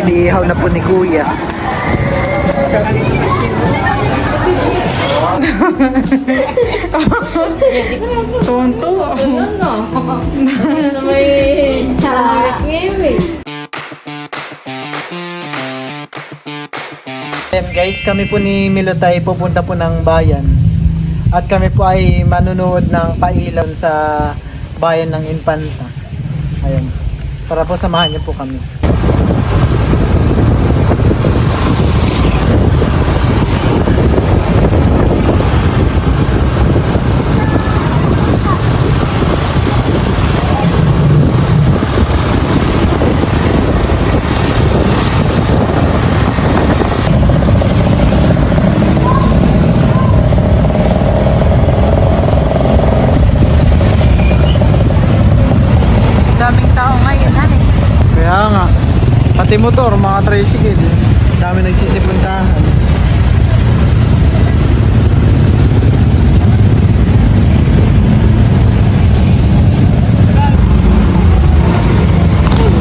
inihaw na po ni Kuya. Tuwan-tuwa. Then guys, kami po ni Milotay pupunta po ng bayan. At kami po ay manunood ng pailaw sa bayan ng Infanta. Ayun. Para po samahan niyo po kami. Kaya nga, pati motor, mga tricycle, dami nagsisipuntahan.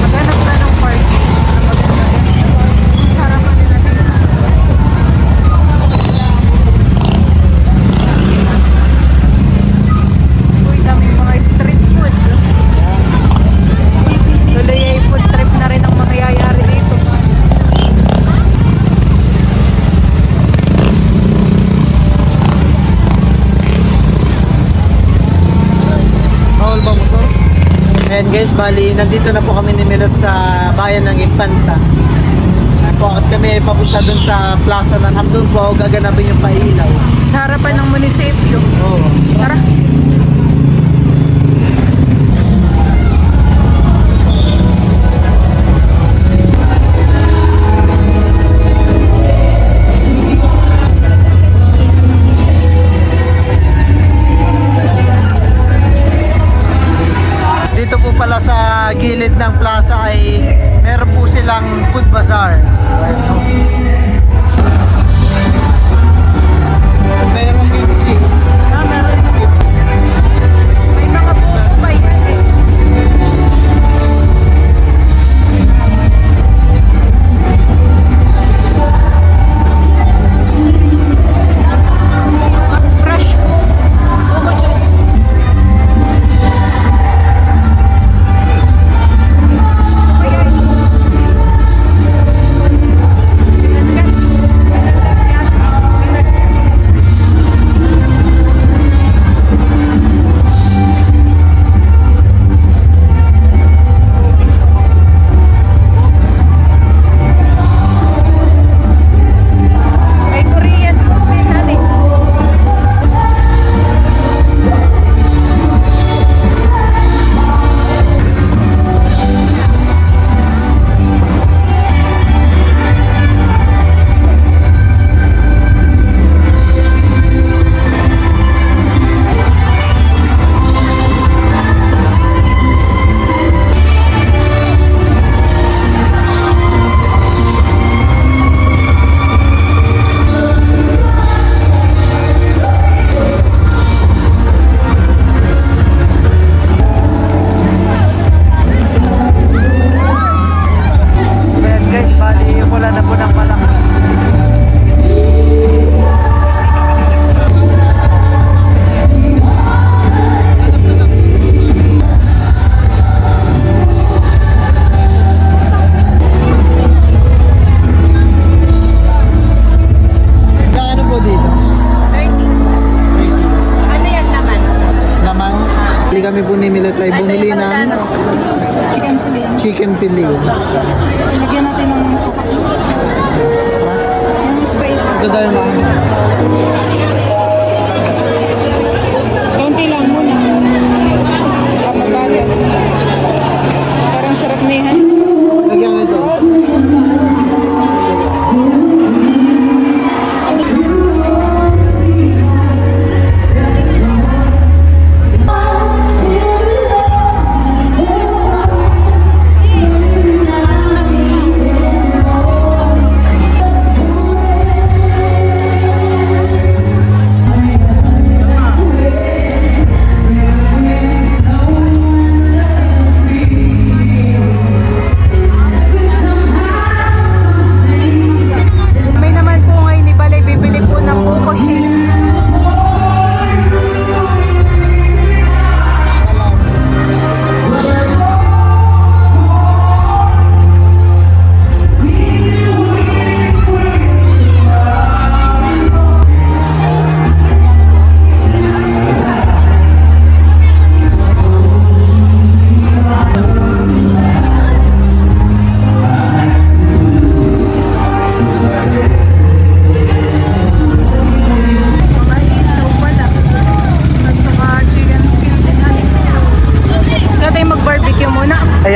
Maghanap ka ng parking. Sarapan nila dito. Uy, daming mga street food. Tuloy ay food trip na rin ang mangyayari dito. Bawal ba motor? Ayan guys, bali nandito na po kami ni Milot sa bayan ng Infanta. Ayan po, at kami ay papunta dun sa plaza na nandun po gaganapin yung pailaw. Sa harapan ng munisipyo. Oo. Tara. Dito po pala sa gilid ng plaza ay meron po silang food bazaar. Meron kimchi. Meron kimchi. May mga bumbay kasi. Fresh po. Buko juice. May Korean food, honey. Ayan guys, bali wala na po ng malakas. Gaano po dito? 30. Ano yan laman? Laman? Hindi kami po ni Milotay bumili ng chicken fillet. Lagyan natin ng suka. Yung spice. Ito dahil mga Kaunti lang muna. Kapag parang sarap na yan. lagyan ito.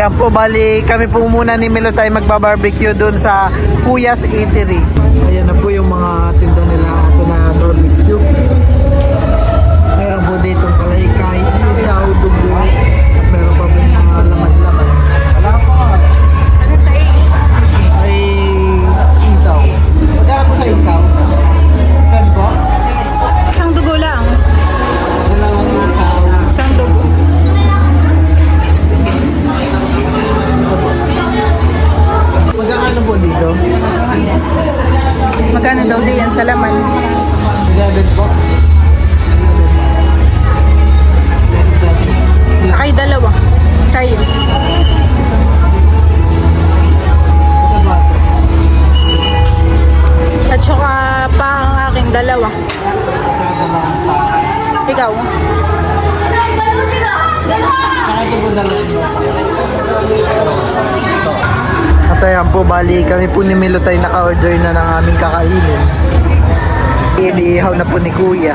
Ayan po, bali kami po muna ni Milo tayo magbabarbecue doon sa Kuyas Eatery. Ayan na po yung mga tinda nila ito na barbecue. Meron po dito kalaykay, isaw, dugo, at meron pa po mga laman-laman. Ano sa A? Ay isaw. Magkano po sa isaw? Kan po? Isang dugo lang. Dalawang isaw. Isang dugo. Magkano po dito? Magkano daw di yan sa laman? 11 po. Ay, dalawa. Sa'yo. At saka pa ang aking dalawa. Ikaw? Ito po dalawa. At ayan po, bali kami po ni Milo tayo naka-order na ng aming kakainin. Iniihaw na po ni Kuya.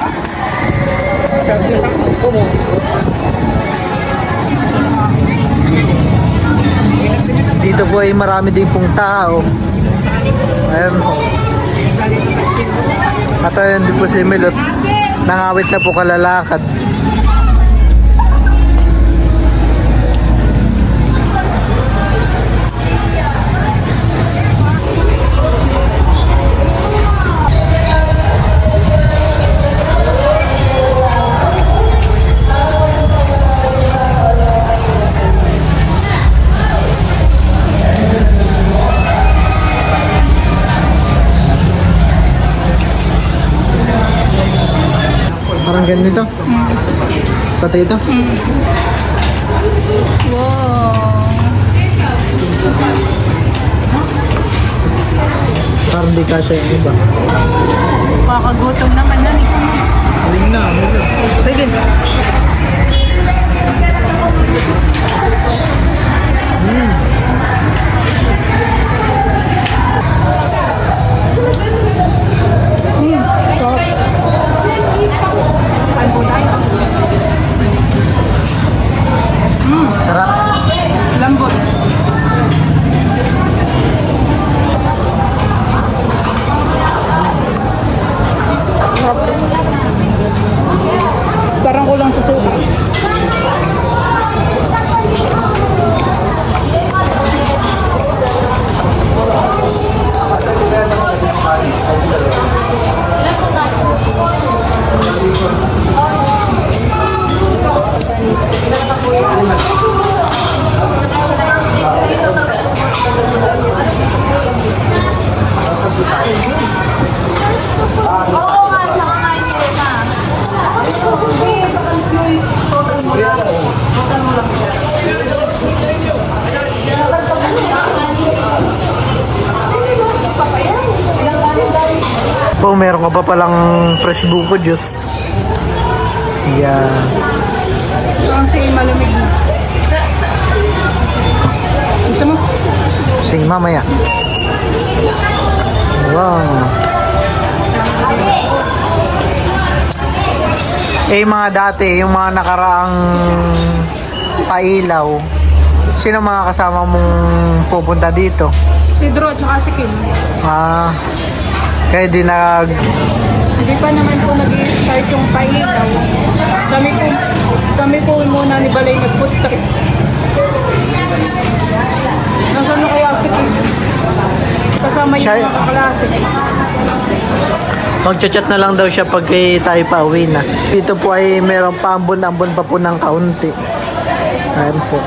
Dito po ay marami din pong tao. Ayan po. At ayan din po si Milo. Nangawit na po kalalakad. Parang ganito. Pati ito. Wow. Parang di kasya yung iba. Kakagutom naman yan eh. Ayun na, Milo. Pwede. Sarap. Lambot. Parang kulang sa suka. Oh, meron ka pa palang fresh buko juice. Yeah. Parang sige malamig na. Gusto mo? Sige, mamaya. Wow. Eh, mga dati, yung mga nakaraang pailaw, sino mga kasama mong pupunta dito? Si Drew at saka si Kim. Ah, kaya di Hindi pa naman po nag-i-start yung pailaw. Kami po muna ni Balay nag-food trip. Nasaan na kaya si Kim? Kasama yung Siya- mga kaklase. Magchat-chat na lang daw siya pag tayo pa uwi na. Dito po ay meron pa ambon-ambon pa po ng kaunti. Ayan po.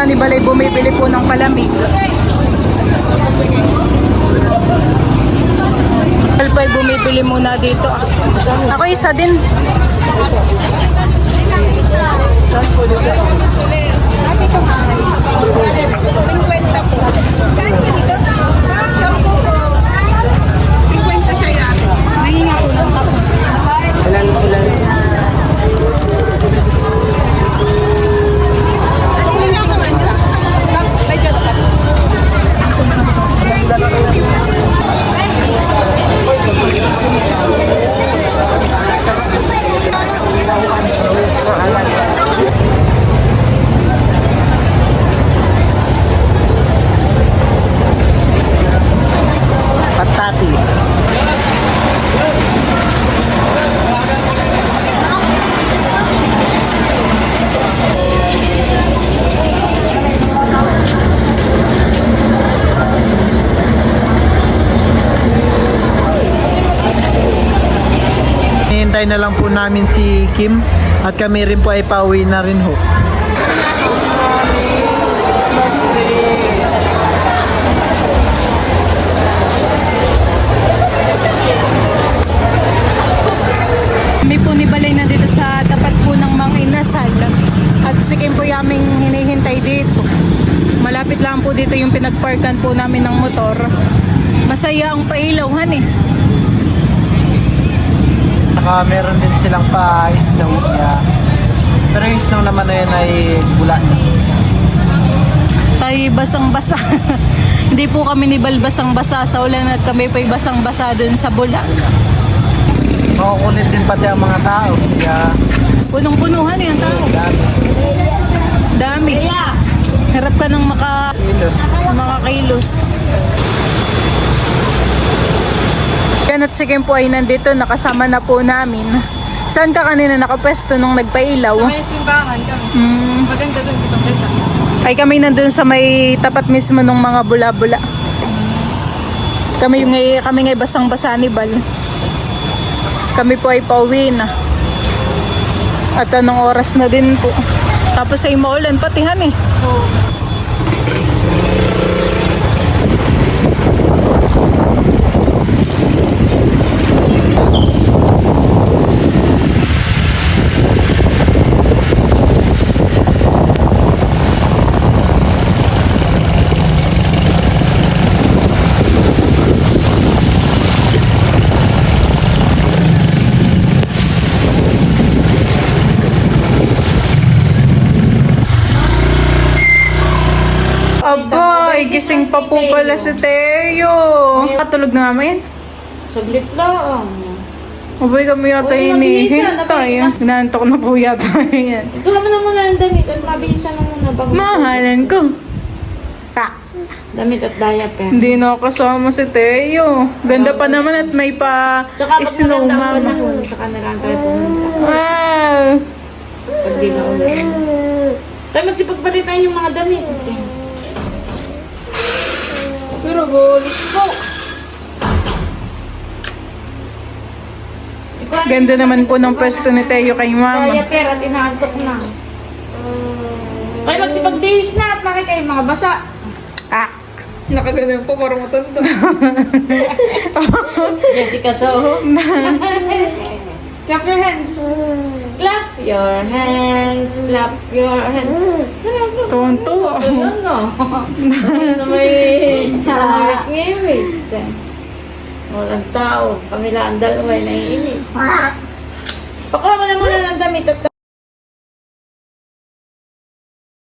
muna ni Balay bumibili po ng palamig. Alpay bumibili muna dito. Ako isa din. Patati. Hintay na lang po namin si Kim at kami rin po ay pauwi na rin ho. Kami po ni Balay na dito sa tapat po ng mga inasal. At si Kim po yung aming hinihintay dito. Malapit lang po dito yung pinagparkan po namin ng motor. Masaya ang pailawhan eh. Meron din silang pa-snow. Yeah. Pero yung snow naman na yun ay bula. Tayo basang-basa. Hindi po kami ni Bal basang-basa sa ulan at kami pa'y basang-basa dun sa bula. Makukulit din pati ang mga tao. Yeah. Punong-punuhan yung tao. Dami. Harap ka ng makakilos. Yan at si Kim po ay nandito, nakasama na po namin. Saan ka kanina nakapwesto nung nagpailaw? Sa may simbahan kami. Maganda doon, kitang kita. Ay kami nandun sa may tapat mismo ng mga bula-bula. Kami ngay basang-basa ni Bal. Kami po ay pauwi na. At anong oras na din po. Tapos ay maulan patihan eh. Oo. Aba, gising pa po pala si Teo. Katulog na namin. Saglit lang. Abay kami yata Oo, mabilisan, hinihintay. mabilis. Nantok na po yata yan. Ito naman na muna ang damit at mabilisan na muna bago. Mahalan ko. Ta. Damit at diaper. Hindi na kasama si Teo. Ganda pa naman at may pa Saka pag snow maganda ang mama. panahon, saka na lang tayo pumunta. Wow. Pag di na ulan. Tayo magsipagpalit tayo yung mga damit. Pero go, let's go. Ganda naman po ng pwesto ni Teo kay mama. Diaper at inaantok na. Tayo magsipag-bihis na at nakikay mga basa. Ah. Nakaganon po, parang matanda. Jessica Soho. Clap your hands. Clap your hands. Clap your hands. Tuwan-tuwa. Ano? Ano na may ngimit. Walang tao. Kami lang dalawa ay naiinit. Pakuha mo na muna ng damit at